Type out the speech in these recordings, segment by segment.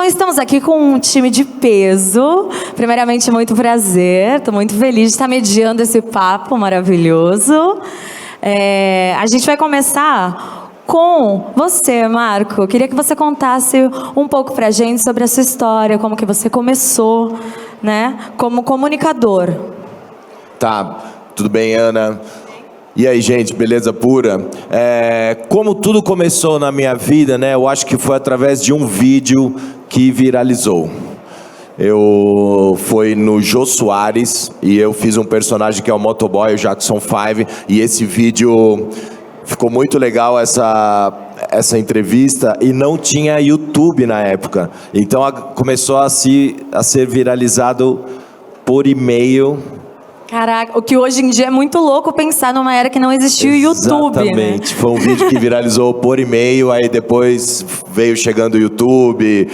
Então estamos aqui com um time de peso. Primeiramente, muito prazer. Estou muito feliz de estar mediando esse papo maravilhoso. A gente vai começar com você, Marco. Queria que você contasse um pouco pra gente sobre a sua história, como que você começou, né, como comunicador. Tá, tudo bem, Ana? E aí, gente, beleza pura? Como tudo começou na minha vida, né? Eu acho que foi através de um vídeo que viralizou. Foi no Jô Soares e eu fiz um personagem que é o motoboy, o Jackson 5, e esse vídeo ficou muito legal, essa entrevista, e não tinha YouTube na época. Então começou a ser viralizado por e-mail. Caraca, o que hoje em dia é muito louco pensar numa era que não existia o YouTube, Exatamente, né? Foi um vídeo que viralizou por e-mail, aí depois veio chegando o YouTube.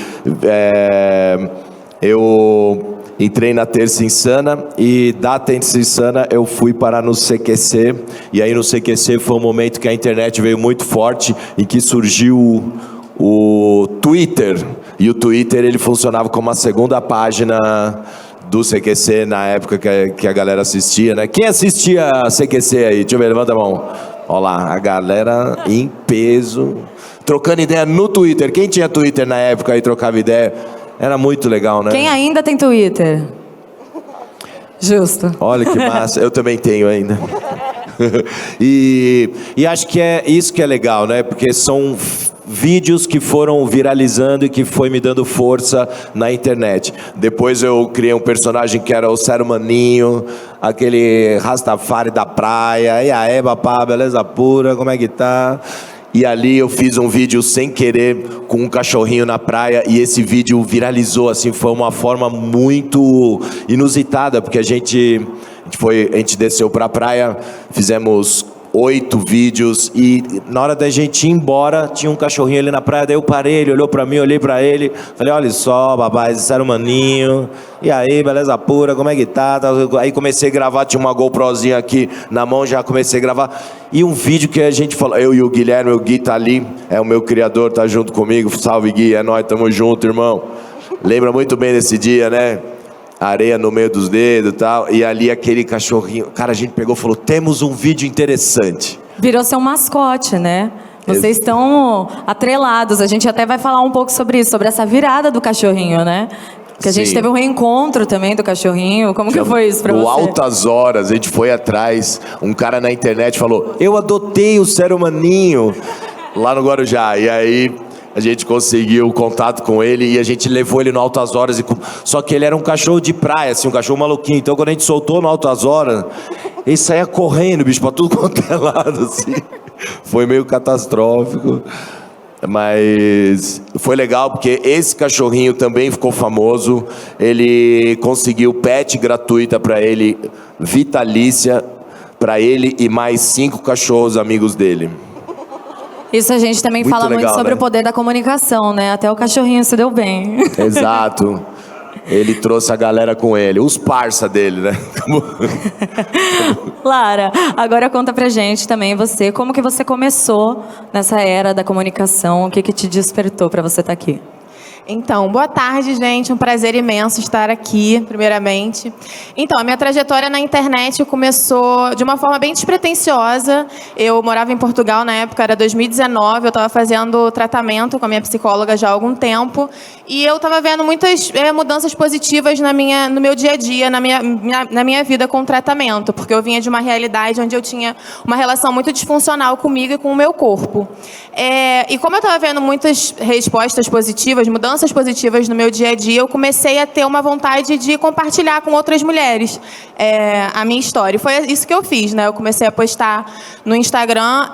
Eu entrei na Terça Insana e da Terça Insana eu fui parar no CQC. E aí no CQC foi um momento que a internet veio muito forte, em que surgiu o Twitter. E o Twitter, ele funcionava como a segunda página do CQC na época que a galera assistia, né? Quem assistia a CQC aí? Deixa eu ver, levanta a mão. Olha lá, a galera em peso, trocando ideia no Twitter. Quem tinha Twitter na época e trocava ideia? Era muito legal, né? Quem ainda tem Twitter? Justo. Olha que massa, eu também tenho ainda. E acho que é isso que é legal, né? Porque são vídeos que foram viralizando e que foi me dando força na internet. Depois eu criei um personagem que era o Sério Maninho, aquele Rastafari da praia. E aí, papá, beleza pura, como é que tá? E ali eu fiz um vídeo sem querer com um cachorrinho na praia, e esse vídeo viralizou, assim, foi uma forma muito inusitada, porque a gente desceu pra praia, fizemos 8 vídeos, e na hora da gente ir embora, tinha um cachorrinho ali na praia, daí eu parei, ele olhou pra mim, eu olhei pra ele, falei, olha só, babá, esse era o Maninho, e aí, beleza pura, como é que tá? Aí comecei a gravar, tinha uma GoProzinha aqui na mão, já comecei a gravar, e um vídeo que a gente falou, eu e o Guilherme, o Gui tá ali, é o meu criador, tá junto comigo, salve Gui, é nóis, tamo junto, irmão. Lembra muito bem desse dia, né? Areia no meio dos dedos e tal, e ali aquele cachorrinho, cara, a gente pegou e falou, temos um vídeo interessante. Virou seu mascote, né? Vocês estão atrelados, a gente até vai falar um pouco sobre isso, sobre essa virada do cachorrinho, né? Porque a gente teve um reencontro também do cachorrinho, como que foi isso pra você? No Altas Horas, a gente foi atrás, um cara na internet falou, eu adotei o Sério Maninho, lá no Guarujá, e aí a gente conseguiu contato com ele e a gente levou ele no Altas Horas. Só que ele era um cachorro de praia, assim, um cachorro maluquinho. Então quando a gente soltou no Altas Horas, ele saía correndo, bicho, pra tudo quanto é lado, assim. Foi meio catastrófico. Mas foi legal porque esse cachorrinho também ficou famoso. Ele conseguiu pet gratuita pra ele, vitalícia, pra ele e mais 5 cachorros amigos dele. Isso a gente também Muito fala legal, muito sobre né? o poder da comunicação, né? Até o cachorrinho se deu bem. Exato. Ele trouxe a galera com ele, os parça dele, né? Lara, agora conta pra gente também você, como que você começou nessa era da comunicação, o que que te despertou pra você estar aqui? Então, boa tarde, gente. Um prazer imenso estar aqui, primeiramente. Então, a minha trajetória na internet começou de uma forma bem despretensiosa. Eu morava em Portugal na época, era 2019, eu estava fazendo tratamento com a minha psicóloga já há algum tempo, e eu estava vendo muitas mudanças positivas no meu dia a dia, na minha vida com o tratamento, porque eu vinha de uma realidade onde eu tinha uma relação muito disfuncional comigo e com o meu corpo. E como eu estava vendo muitas respostas positivas, mudanças positivas no meu dia a dia, eu comecei a ter uma vontade de compartilhar com outras mulheres a minha história. E foi isso que eu fiz, né? Eu comecei a postar no Instagram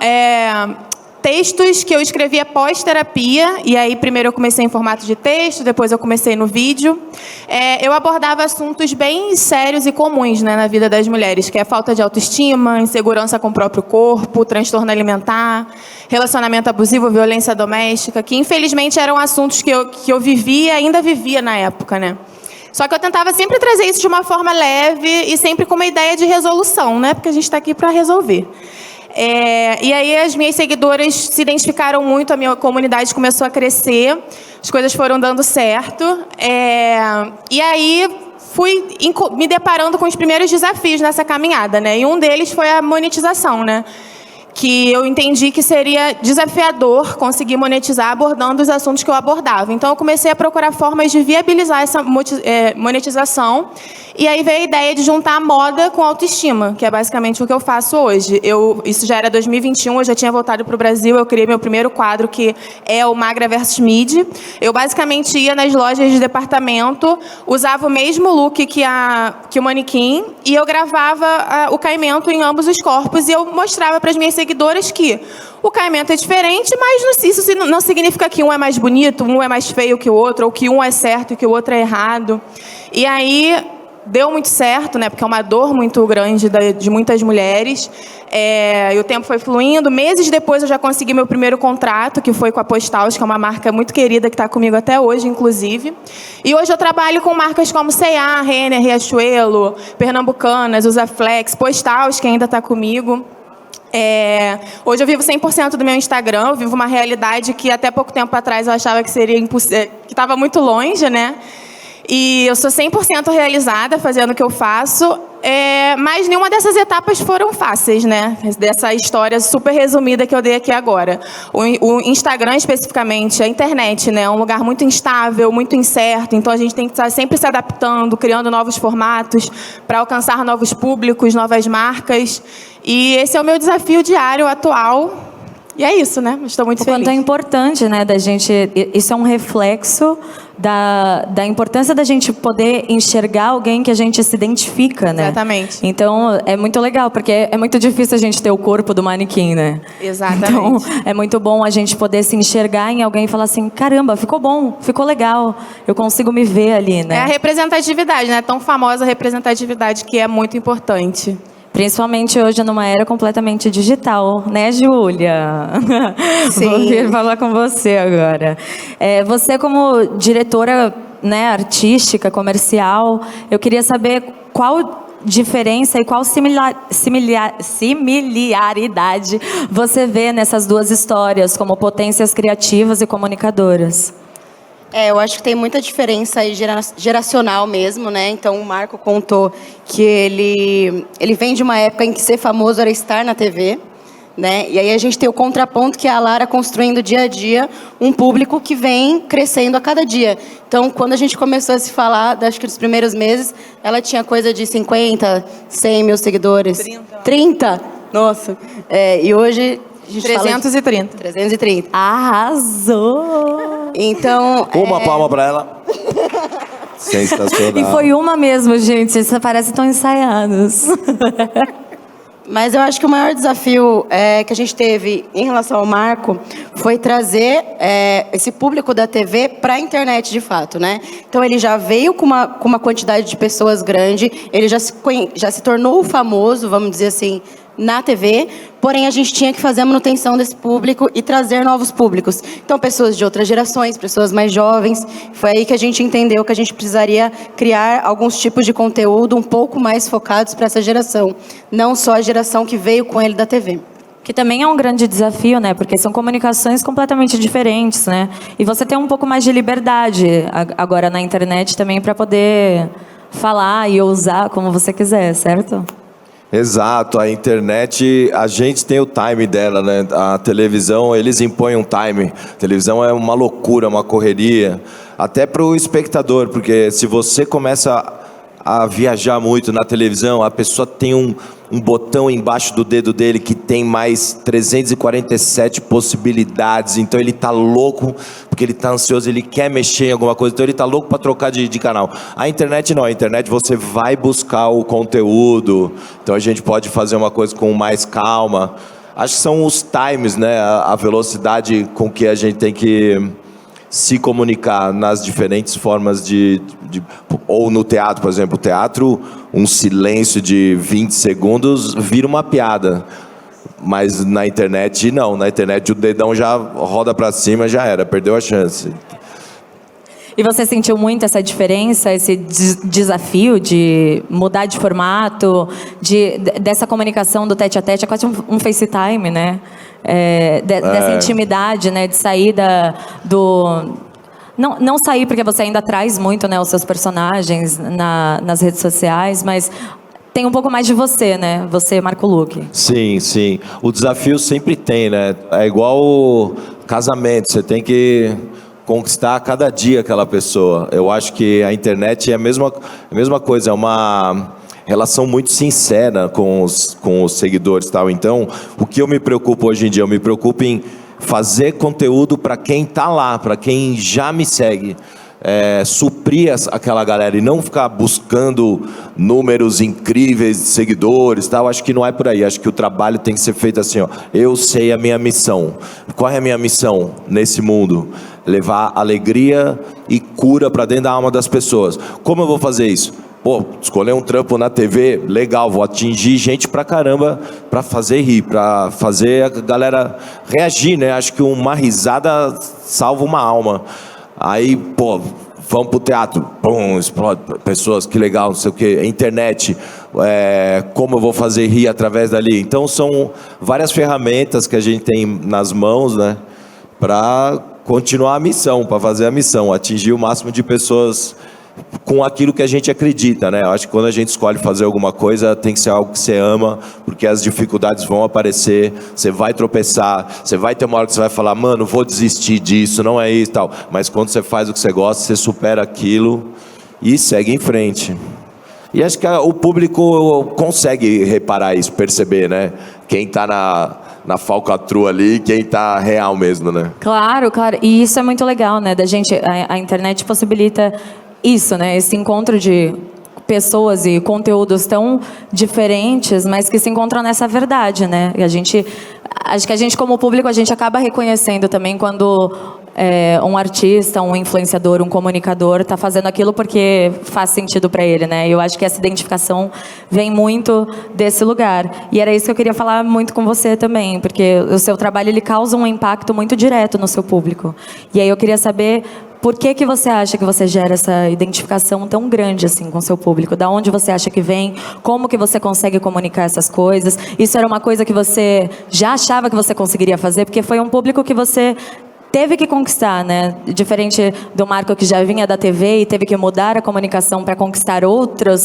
textos que eu escrevia pós-terapia, e aí primeiro eu comecei em formato de texto, depois eu comecei no vídeo. Eu abordava assuntos bem sérios e comuns, né, na vida das mulheres, que é falta de autoestima, insegurança com o próprio corpo, transtorno alimentar, relacionamento abusivo, violência doméstica, que infelizmente eram assuntos que eu vivia e ainda vivia na época, né? Só que eu tentava sempre trazer isso de uma forma leve e sempre com uma ideia de resolução, né? Porque a gente está aqui para resolver. E aí as minhas seguidoras se identificaram muito, a minha comunidade começou a crescer, as coisas foram dando certo. E aí fui me deparando com os primeiros desafios nessa caminhada, né? E um deles foi a monetização, né? Que eu entendi que seria desafiador conseguir monetizar abordando os assuntos que eu abordava. Então, eu comecei a procurar formas de viabilizar essa monetização. E aí veio a ideia de juntar a moda com autoestima, que é basicamente o que eu faço hoje. Isso já era 2021, eu já tinha voltado para o Brasil, eu criei meu primeiro quadro, que é o Magra vs Mid. Eu basicamente ia nas lojas de departamento, usava o mesmo look que o manequim, e eu gravava o caimento em ambos os corpos, e eu mostrava para as minhas seguidoras que o caimento é diferente, mas isso não significa que um é mais bonito, um é mais feio que o outro, ou que um é certo e que o outro é errado. E aí deu muito certo, né? Porque é uma dor muito grande de muitas mulheres. E o tempo foi fluindo. Meses depois eu já consegui meu primeiro contrato, que foi com a Postaus, que é uma marca muito querida, que está comigo até hoje, inclusive. E hoje eu trabalho com marcas como C&A, Renner, Riachuelo, Pernambucanas, Usaflex, Postaus, que ainda está comigo. Hoje eu vivo 100% do meu Instagram, eu vivo uma realidade que até pouco tempo atrás eu achava que seria impossível, que estava muito longe, né? E eu sou 100% realizada fazendo o que eu faço, mas nenhuma dessas etapas foram fáceis, né? Dessa história super resumida que eu dei aqui agora. O Instagram, especificamente, a internet, né? É um lugar muito instável, muito incerto, então a gente tem que estar sempre se adaptando, criando novos formatos para alcançar novos públicos, novas marcas. E esse é o meu desafio diário, atual. E é isso, né? Estou muito feliz. O quanto é importante, né, da gente... Isso é um reflexo da importância da gente poder enxergar alguém que a gente se identifica, né? Exatamente. Então, é muito legal, porque é muito difícil a gente ter o corpo do manequim, né? Exatamente. Então, é muito bom a gente poder se enxergar em alguém e falar assim, caramba, ficou bom, ficou legal, eu consigo me ver ali, né? É a representatividade, né? Tão famosa representatividade que é muito importante. Principalmente hoje, numa era completamente digital, né, Júlia? Sim. Vou vir falar com você agora. Você, como diretora, né, artística, comercial, eu queria saber qual diferença e qual similaridade você vê nessas duas histórias, como potências criativas e comunicadoras. Eu acho que tem muita diferença aí geracional mesmo, né? Então, o Marco contou que ele vem de uma época em que ser famoso era estar na TV, né? E aí a gente tem o contraponto, que é a Lara construindo dia a dia um público que vem crescendo a cada dia. Então, quando a gente começou a se falar, acho que nos primeiros meses, ela tinha coisa de 50, 100 mil seguidores. 30? Nossa! E hoje... 330. 330. Arrasou! Então... Uma palma para ela. Sensacional. E foi uma mesmo, gente. Isso parece que estão ensaiados. Mas eu acho que o maior desafio que a gente teve em relação ao Marco foi trazer esse público da TV para a internet, de fato, né? Então, ele já veio com uma quantidade de pessoas grande, ele já se tornou famoso, vamos dizer assim, na TV, porém a gente tinha que fazer a manutenção desse público e trazer novos públicos. Então, pessoas de outras gerações, pessoas mais jovens. Foi aí que a gente entendeu que a gente precisaria criar alguns tipos de conteúdo um pouco mais focados para essa geração, não só a geração que veio com ele da TV. Que também é um grande desafio, né? Porque são comunicações completamente diferentes, né? E você tem um pouco mais de liberdade agora na internet também para poder falar e usar como você quiser, certo? Exato, a internet, a gente tem o time dela, né? A televisão, eles impõem um time. A televisão é uma loucura, uma correria, até para o espectador, porque se você começa a viajar muito na televisão, a pessoa tem um botão embaixo do dedo dele que tem mais 347 possibilidades, então ele tá louco, porque ele tá ansioso, ele quer mexer em alguma coisa, então ele tá louco para trocar de canal. A internet não, a internet você vai buscar o conteúdo, então a gente pode fazer uma coisa com mais calma. Acho que são os times, né, a velocidade com que a gente tem que se comunicar nas diferentes formas ou no teatro, por exemplo. O teatro, um silêncio de 20 segundos vira uma piada. Mas na internet, não. Na internet o dedão já roda para cima, já era, perdeu a chance. E você sentiu muito essa diferença, esse desafio de mudar de formato, dessa comunicação do tete-a-tete, é quase um FaceTime, né? Dessa intimidade, né? De sair Não sair porque você ainda traz muito, né, os seus personagens nas redes sociais, mas tem um pouco mais de você, né? Você, Marco Luque. Sim, sim. O desafio sempre tem, né? É igual o casamento, você tem que conquistar a cada dia aquela pessoa. Eu acho que a internet é a mesma coisa, é uma relação muito sincera com os seguidores e tal. Então, o que eu me preocupo hoje em dia? Eu me preocupo em fazer conteúdo para quem está lá, para quem já me segue. Suprir aquela galera e não ficar buscando números incríveis de seguidores, tal. Acho que não é por aí. Acho que o trabalho tem que ser feito assim, ó. Eu sei a minha missão. Qual é a minha missão nesse mundo? Levar alegria e cura para dentro da alma das pessoas. Como eu vou fazer isso? Pô, escolher um trampo na TV, legal, vou atingir gente pra caramba, pra fazer rir, pra fazer a galera reagir, né? Acho que uma risada salva uma alma. Aí, pô, vamos pro teatro, pum, explode pessoas, que legal, não sei o quê. Internet, como eu vou fazer rir através dali? Então, são várias ferramentas que a gente tem nas mãos, né? Para continuar a missão, para fazer a missão, atingir o máximo de pessoas com aquilo que a gente acredita, né? Eu acho que quando a gente escolhe fazer alguma coisa, tem que ser algo que você ama, porque as dificuldades vão aparecer, você vai tropeçar, você vai ter uma hora que você vai falar, mano, vou desistir disso, não é isso e tal. Mas quando você faz o que você gosta, você supera aquilo e segue em frente. E acho que o público consegue reparar isso, perceber, né? Quem tá na falcatrua ali, quem tá real mesmo, né? Claro, claro. E isso é muito legal, né? Da gente, a internet possibilita isso, né? Esse encontro de pessoas e conteúdos tão diferentes, mas que se encontram nessa verdade, né? E acho que a gente como público, a gente acaba reconhecendo também quando um artista, um influenciador, um comunicador está fazendo aquilo porque faz sentido para ele, né? Eu acho que essa identificação vem muito desse lugar. E era isso que eu queria falar muito com você também, porque o seu trabalho ele causa um impacto muito direto no seu público. E aí eu queria saber por que você acha que você gera essa identificação tão grande assim com o seu público? Da onde você acha que vem? Como que você consegue comunicar essas coisas? Isso era uma coisa que você já achava que você conseguiria fazer? Porque foi um público que você teve que conquistar, né? Diferente do Marco, que já vinha da TV e teve que mudar a comunicação para conquistar outro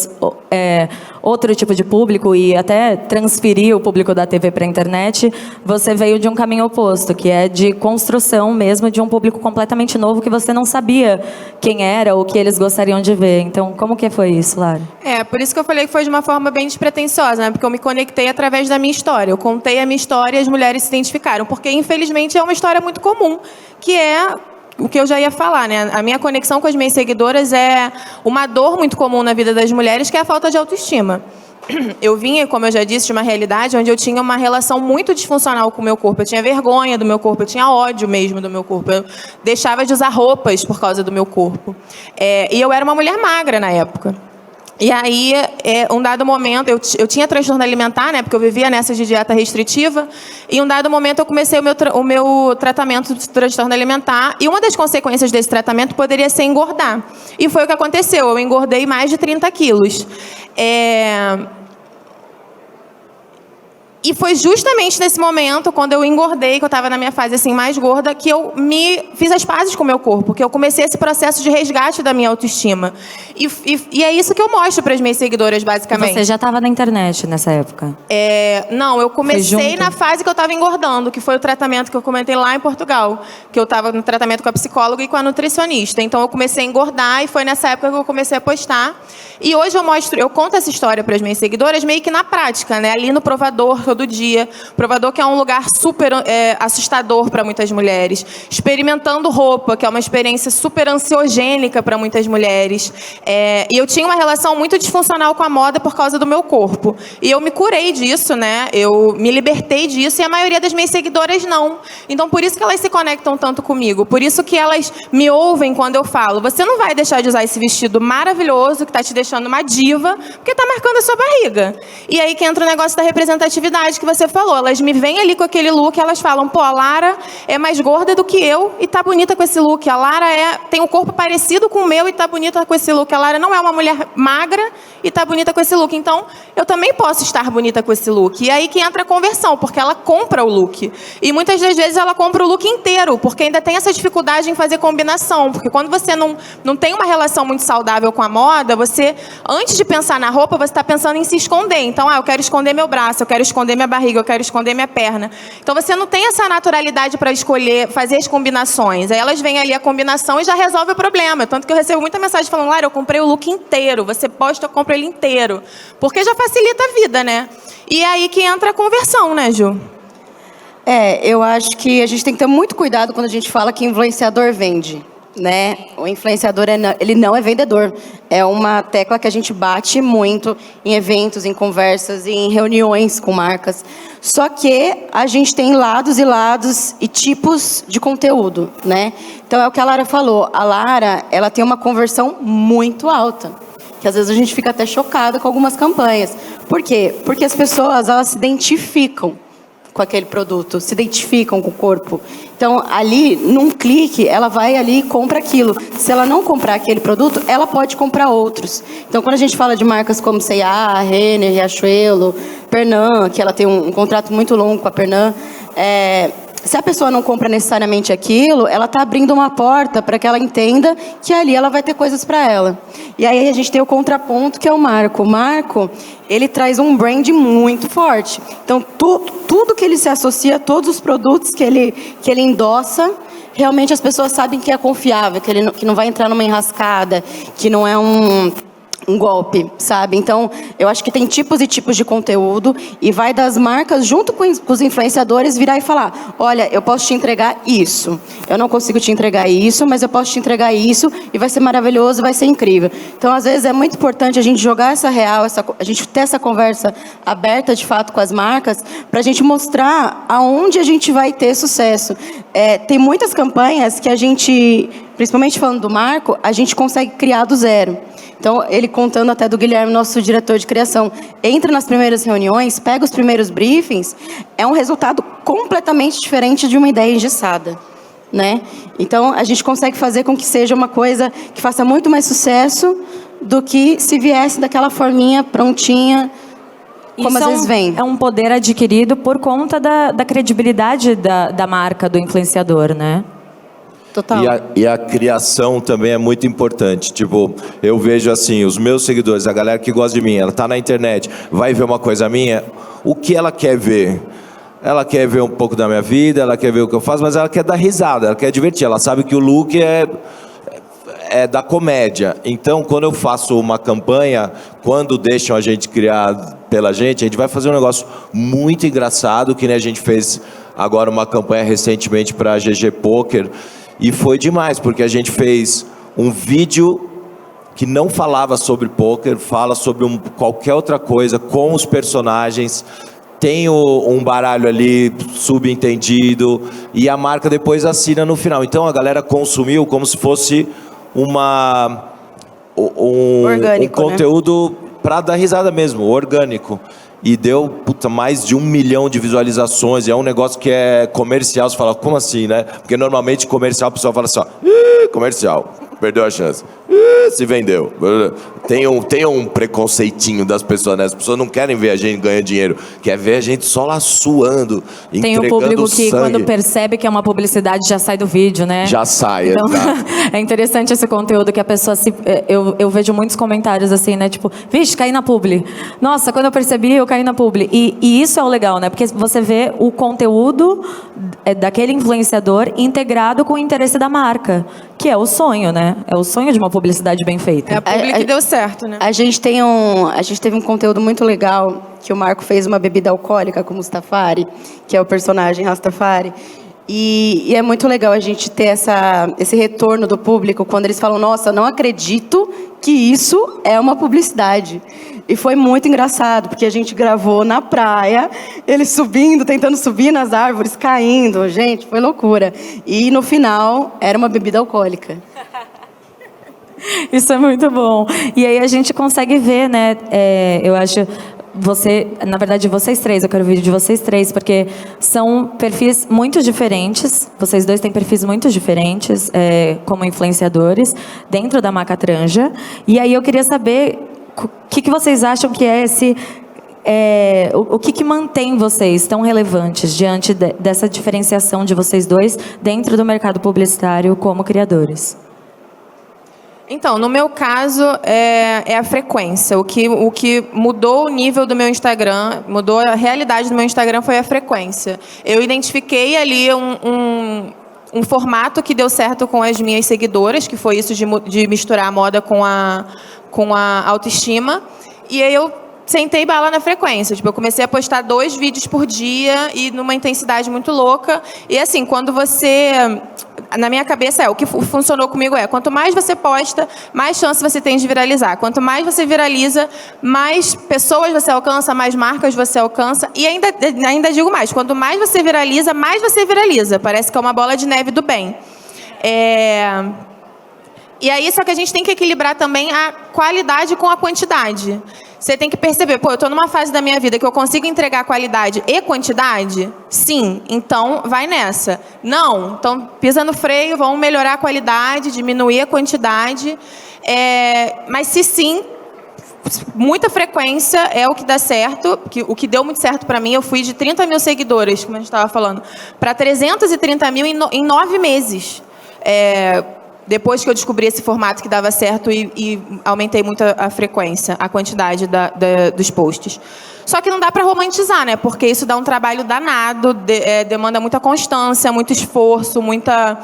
tipo de público e até transferir o público da TV para a internet, você veio de um caminho oposto, que é de construção mesmo de um público completamente novo que você não sabia quem era ou o que eles gostariam de ver. Então, como que foi isso, Lara? Por isso que eu falei que foi de uma forma bem despretensiosa, né? Porque eu me conectei através da minha história. Eu contei a minha história e as mulheres se identificaram, porque infelizmente é uma história muito comum, que é o que eu já ia falar, né? A minha conexão com as minhas seguidoras é uma dor muito comum na vida das mulheres, que é a falta de autoestima. Eu vinha, como eu já disse, de uma realidade onde eu tinha uma relação muito disfuncional com o meu corpo. Eu tinha vergonha do meu corpo, eu tinha ódio mesmo do meu corpo. Eu deixava de usar roupas por causa do meu corpo. E eu era uma mulher magra na época. E aí, um dado momento, eu tinha transtorno alimentar, né? Porque eu vivia nessa de dieta restritiva. E um dado momento eu comecei o meu tratamento de transtorno alimentar. E uma das consequências desse tratamento poderia ser engordar. E foi o que aconteceu. Eu engordei mais de 30 quilos. E foi justamente nesse momento, quando eu engordei, que eu estava na minha fase assim, mais gorda, que eu fiz as pazes com o meu corpo, que eu comecei esse processo de resgate da minha autoestima. E é isso que eu mostro para as minhas seguidoras, basicamente. Você já estava na internet nessa época? Não, eu comecei na fase que eu estava engordando, que foi o tratamento que eu comentei lá em Portugal, que eu estava no tratamento com a psicóloga e com a nutricionista. Então, eu comecei a engordar e foi nessa época que eu comecei a postar. E hoje eu conto essa história para as minhas seguidoras meio que na prática, né? Ali no provador, todo dia. Provador, que é um lugar super assustador para muitas mulheres. Experimentando roupa, que é uma experiência super ansiogênica para muitas mulheres. E eu tinha uma relação muito disfuncional com a moda por causa do meu corpo. E eu me curei disso, né? Eu me libertei disso e a maioria das minhas seguidoras não. Então, por isso que elas se conectam tanto comigo. Por isso que elas me ouvem quando eu falo: você não vai deixar de usar esse vestido maravilhoso que está te deixando uma diva, porque está marcando a sua barriga. E aí que entra o negócio da representatividade. credibilidade que você falou. Elas me veem ali com aquele look, elas falam, pô, a Lara é mais gorda do que eu e tá bonita com esse look. A Lara tem um corpo parecido com o meu e tá bonita com esse look. A Lara não é uma mulher magra e tá bonita com esse look. Então, eu também posso estar bonita com esse look. E aí que entra a conversão, porque ela compra o look. E muitas das vezes ela compra o look inteiro, porque ainda tem essa dificuldade em fazer combinação. Porque quando você não tem uma relação muito saudável com a moda, você, antes de pensar na roupa, você está pensando em se esconder. Então, eu quero esconder meu braço, eu quero esconder minha barriga, eu quero esconder minha perna. Então, você não tem essa naturalidade para escolher, fazer as combinações. Aí elas veem ali a combinação e já resolve o problema. Tanto que eu recebo muita mensagem falando, Lara, eu comprei o look inteiro. Você posta, eu compro ele inteiro. Porque já facilita a vida, né? E aí que entra a conversão, né, Ju? Eu acho que a gente tem que ter muito cuidado quando a gente fala que influenciador vende, né? O influenciador, ele não é vendedor. É uma tecla que a gente bate muito em eventos, em conversas, em reuniões com marcas. Só que a gente tem lados e lados e tipos de conteúdo, né? Então, é o que a Lara falou. A Lara, ela tem uma conversão muito alta, que às vezes a gente fica até chocada com algumas campanhas. Por quê? Porque as pessoas, elas se identificam com aquele produto, se identificam com o corpo. Então, ali, num clique, ela vai ali e compra aquilo. Se ela não comprar aquele produto, ela pode comprar outros. Então, quando a gente fala de marcas como C&A, Renner, Riachuelo, Pernod, que ela tem um contrato muito longo com a Pernod, se a pessoa não compra necessariamente aquilo, ela está abrindo uma porta para que ela entenda que ali ela vai ter coisas para ela. E aí a gente tem o contraponto, que é o Marco. O Marco, ele traz um brand muito forte. Então, tudo que ele se associa, todos os produtos que ele endossa, realmente as pessoas sabem que é confiável, que não vai entrar numa enrascada, que não é um golpe, sabe? Então, eu acho que tem tipos e tipos de conteúdo e vai das marcas, junto com os influenciadores, virar e falar, olha, eu posso te entregar isso. Eu não consigo te entregar isso, mas eu posso te entregar isso e vai ser maravilhoso, vai ser incrível. Então, às vezes, é muito importante a gente jogar essa real, a gente ter essa conversa aberta, de fato, com as marcas, para a gente mostrar aonde a gente vai ter sucesso. Tem muitas campanhas que a gente, principalmente falando do Marco, a gente consegue criar do zero. Então, ele contando até do Guilherme, nosso diretor de criação, entra nas primeiras reuniões, pega os primeiros briefings, é um resultado completamente diferente de uma ideia engessada, né? Então, a gente consegue fazer com que seja uma coisa que faça muito mais sucesso do que se viesse daquela forminha prontinha, como às vezes vem. É um poder adquirido por conta da credibilidade da marca, do influenciador, né? Total. E a criação também é muito importante. Tipo, eu vejo assim, os meus seguidores, a galera que gosta de mim, ela tá na internet, vai ver uma coisa minha, o que ela quer ver? Ela quer ver um pouco da minha vida, ela quer ver o que eu faço, mas ela quer dar risada, ela quer divertir, ela sabe que o look é da comédia. Então, quando eu faço uma campanha, quando deixam a gente criar pela gente, a gente vai fazer um negócio muito engraçado, que nem a gente fez agora uma campanha recentemente para a GG Poker. E foi demais, porque a gente fez um vídeo que não falava sobre poker, fala sobre qualquer outra coisa, com os personagens, tem um baralho ali subentendido, e a marca depois assina no final. Então a galera consumiu como se fosse um conteúdo, né, para dar risada mesmo, orgânico. E deu, mais de 1 milhão de visualizações. E é um negócio que é comercial. Você fala, como assim, né? Porque normalmente comercial, o pessoal fala assim, ó, comercial, perdeu a chance. Se vendeu. Tem um preconceitinho das pessoas, né? As pessoas não querem ver a gente ganhando dinheiro. Quer ver a gente só lá suando, tem entregando o público que, sangue. quando percebe que é uma publicidade, já sai do vídeo, né? Já sai, então, exato. É interessante esse conteúdo que a pessoa eu vejo muitos comentários assim, né? Tipo, vixe, caí na publi. Nossa, quando eu percebi, eu caí na publi. E isso é o legal, né? Porque você vê o conteúdo daquele influenciador integrado com o interesse da marca, que é o sonho, né? É o sonho de uma publicidade bem feita. É a publi que deu certo, né? A gente teve um conteúdo muito legal, que o Marco fez uma bebida alcoólica com o Mustafari, que é o personagem Rastafari. E é muito legal a gente ter esse retorno do público, quando eles falam, nossa, não acredito que isso é uma publicidade. E foi muito engraçado, porque a gente gravou na praia, eles subindo, tentando subir nas árvores, caindo. Gente, foi loucura. E no final, era uma bebida alcoólica. Isso é muito bom. E aí a gente consegue ver, né? Eu acho, na verdade, vocês três, eu quero o vídeo de vocês três, porque são perfis muito diferentes, vocês dois têm perfis muito diferentes, como influenciadores, dentro da Macatranja. E aí eu queria saber o que vocês acham que é esse... o que mantém vocês tão relevantes diante dessa diferenciação de vocês dois dentro do mercado publicitário como criadores? Então, no meu caso, é a frequência. O que mudou o nível do meu Instagram, mudou a realidade do meu Instagram foi a frequência. Eu identifiquei ali um formato que deu certo com as minhas seguidoras, que foi isso de misturar a moda com a autoestima. E aí eu sentei bala na frequência. Tipo, eu comecei a postar 2 vídeos por dia e numa intensidade muito louca. E assim, quando você... Na minha cabeça, o que funcionou comigo quanto mais você posta, mais chance você tem de viralizar. Quanto mais você viraliza, mais pessoas você alcança, mais marcas você alcança. E ainda digo mais, quanto mais você viraliza, mais você viraliza. Parece que é uma bola de neve do bem. E aí, só que a gente tem que equilibrar também a qualidade com a quantidade. Você tem que perceber, eu estou numa fase da minha vida que eu consigo entregar qualidade e quantidade? Sim, então vai nessa. Não, então pisa no freio, vamos melhorar a qualidade, diminuir a quantidade. Mas se sim, muita frequência é o que dá certo. O que deu muito certo para mim, eu fui de 30 mil seguidores, como a gente estava falando, para 330 mil em 9 meses. Depois que eu descobri esse formato que dava certo e aumentei muito a frequência, a quantidade dos posts. Só que não dá para romantizar, né? Porque isso dá um trabalho danado, demanda muita constância, muito esforço, muita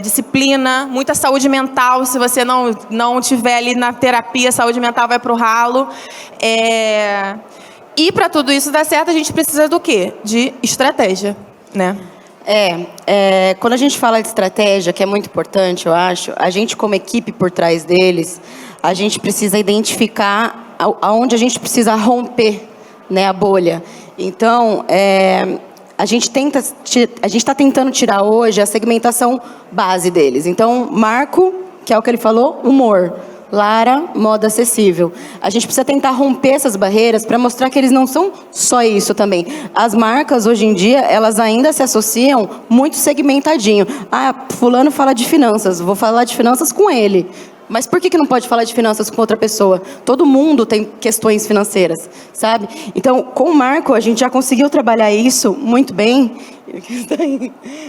disciplina, muita saúde mental. Se você não tiver ali na terapia, a saúde mental vai para o ralo. E para tudo isso dar certo, a gente precisa do quê? De estratégia, né? Quando a gente fala de estratégia, que é muito importante, eu acho, a gente como equipe por trás deles, a gente precisa identificar aonde a gente precisa romper, né, a bolha. Então, a gente está tentando tirar hoje a segmentação base deles. Então, Marco, que é o que ele falou, humor. Lara, moda acessível. A gente precisa tentar romper essas barreiras para mostrar que eles não são só isso também. As marcas, hoje em dia, elas ainda se associam muito segmentadinho. Fulano fala de finanças, vou falar de finanças com ele. Mas por que não pode falar de finanças com outra pessoa? Todo mundo tem questões financeiras, sabe? Então, com o Marco, a gente já conseguiu trabalhar isso muito bem.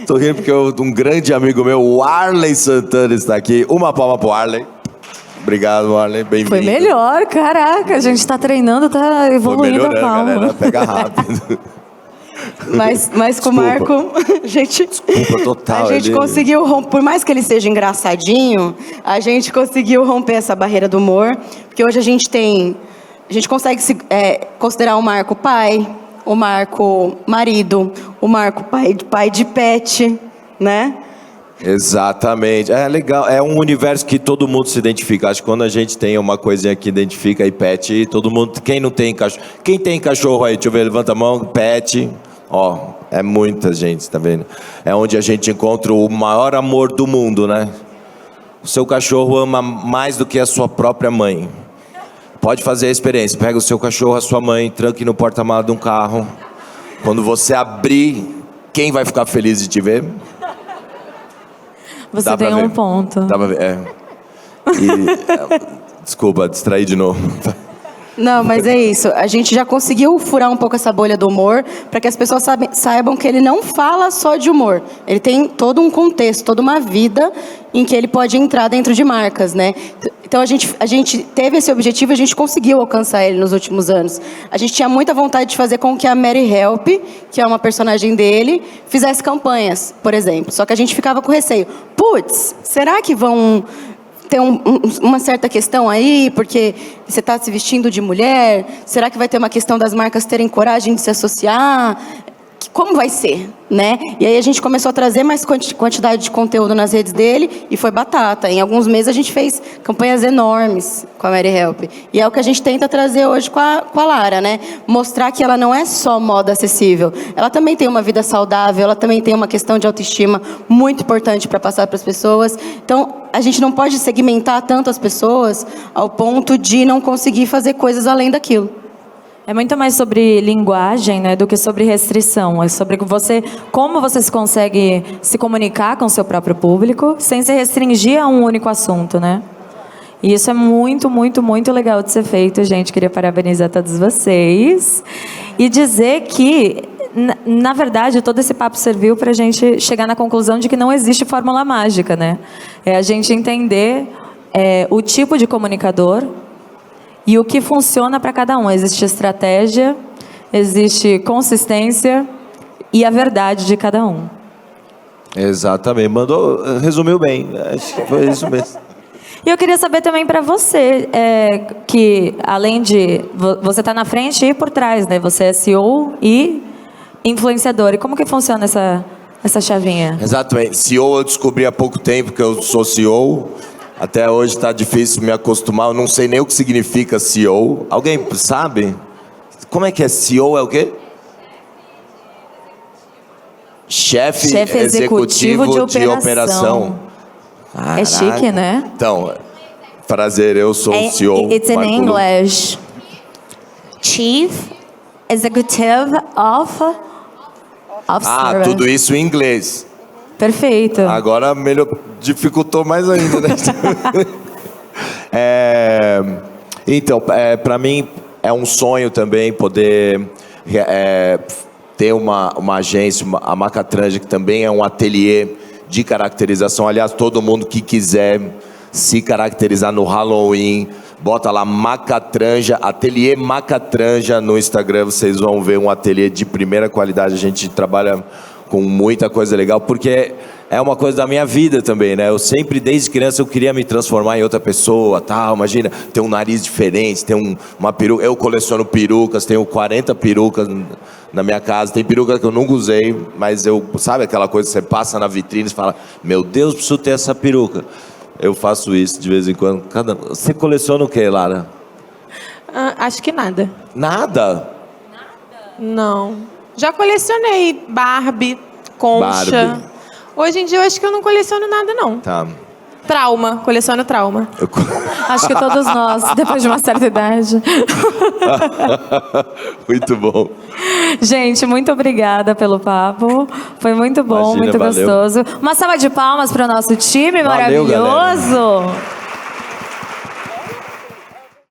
Estou rindo porque um grande amigo meu, o Arley Santana, está aqui. Uma palma para o Arley. Obrigado, Arley. Bem-vindo. Foi melhor, caraca. A gente está treinando, está evoluindo a palma. Galera, pega rápido. Mas com o Marco, a gente conseguiu romper. Por mais que ele seja engraçadinho, a gente conseguiu romper essa barreira do humor. Porque hoje a gente consegue considerar o Marco pai, o Marco marido, o Marco pai de pet, né? Exatamente. É legal. É um universo que todo mundo se identifica. Acho que quando a gente tem uma coisinha que identifica aí, pet, todo mundo... Quem não tem cachorro... Quem tem cachorro aí? Deixa eu ver, levanta a mão. Pet. É muita gente, tá vendo? É onde a gente encontra o maior amor do mundo, né? O seu cachorro ama mais do que a sua própria mãe. Pode fazer a experiência. Pega o seu cachorro, a sua mãe, tranque no porta-malas de um carro. Quando você abrir, quem vai ficar feliz de te ver? Você tem um ponto. Dá pra ver, desculpa, distraí de novo. Não, mas é isso. A gente já conseguiu furar um pouco essa bolha do humor para que as pessoas saibam que ele não fala só de humor. Ele tem todo um contexto, toda uma vida em que ele pode entrar dentro de marcas, né? Então a gente teve esse objetivo e a gente conseguiu alcançar ele nos últimos anos. A gente tinha muita vontade de fazer com que a Mary Help, que é uma personagem dele, fizesse campanhas, por exemplo. Só que a gente ficava com receio. Putz, será que vão ter uma certa questão aí, porque você está se vestindo de mulher? Será que vai ter uma questão das marcas terem coragem de se associar? Como vai ser, né? E aí a gente começou a trazer mais quantidade de conteúdo nas redes dele e foi batata. Em alguns meses a gente fez campanhas enormes com a Mary Help. E é o que a gente tenta trazer hoje com a Lara, né? Mostrar que ela não é só moda acessível. Ela também tem uma vida saudável, ela também tem uma questão de autoestima muito importante para passar para as pessoas. Então, a gente não pode segmentar tanto as pessoas ao ponto de não conseguir fazer coisas além daquilo. É muito mais sobre linguagem, né, do que sobre restrição. É sobre como você se consegue se comunicar com o seu próprio público sem se restringir a um único assunto, né? E isso é muito, muito, muito legal de ser feito, gente. Queria parabenizar todos vocês e dizer que, na verdade, todo esse papo serviu para a gente chegar na conclusão de que não existe fórmula mágica, né? É a gente entender o tipo de comunicador e o que funciona para cada um. Existe estratégia, existe consistência e a verdade de cada um. Exatamente. Resumiu bem. Acho que foi isso mesmo. E eu queria saber também para você, que além de... Você está na frente e por trás, né? Você é CEO e influenciador. E como que funciona essa chavinha? Exatamente. CEO eu descobri há pouco tempo que eu sou CEO. Até hoje está difícil me acostumar. Eu não sei nem o que significa CEO. Alguém sabe? Como é que é CEO? É o quê? Chefe executivo de operação. Caraca. É chique, né? Então, prazer, eu sou o CEO. It's in English. Chief Executive of Service. Tudo isso em inglês. Perfeito. Agora dificultou mais ainda, né? Então, para mim é um sonho também poder ter uma agência, a Macatranja, que também é um ateliê de caracterização. Aliás, todo mundo que quiser se caracterizar no Halloween, bota lá Macatranja, ateliê Macatranja no Instagram, vocês vão ver um ateliê de primeira qualidade. A gente trabalha com muita coisa legal, porque é uma coisa da minha vida também, né? Eu sempre, desde criança, eu queria me transformar em outra pessoa, tal. Imagina, ter um nariz diferente, ter uma peruca. Eu coleciono perucas, tenho 40 perucas na minha casa. Tem peruca que eu nunca usei, mas sabe aquela coisa que você passa na vitrine e fala, meu Deus, preciso ter essa peruca. Eu faço isso de vez em quando. Você coleciona o quê, Lara? Acho que nada. Nada? Não. Já colecionei Barbie, concha. Barbie. Hoje em dia eu acho que eu não coleciono nada, não. Tá. Trauma, coleciono trauma. Acho que todos nós, depois de uma certa idade. Muito bom. Gente, muito obrigada pelo papo. Foi muito bom, Imagina, muito valeu. gostoso. Uma salva de palmas para o nosso time Valeu, maravilhoso. galera.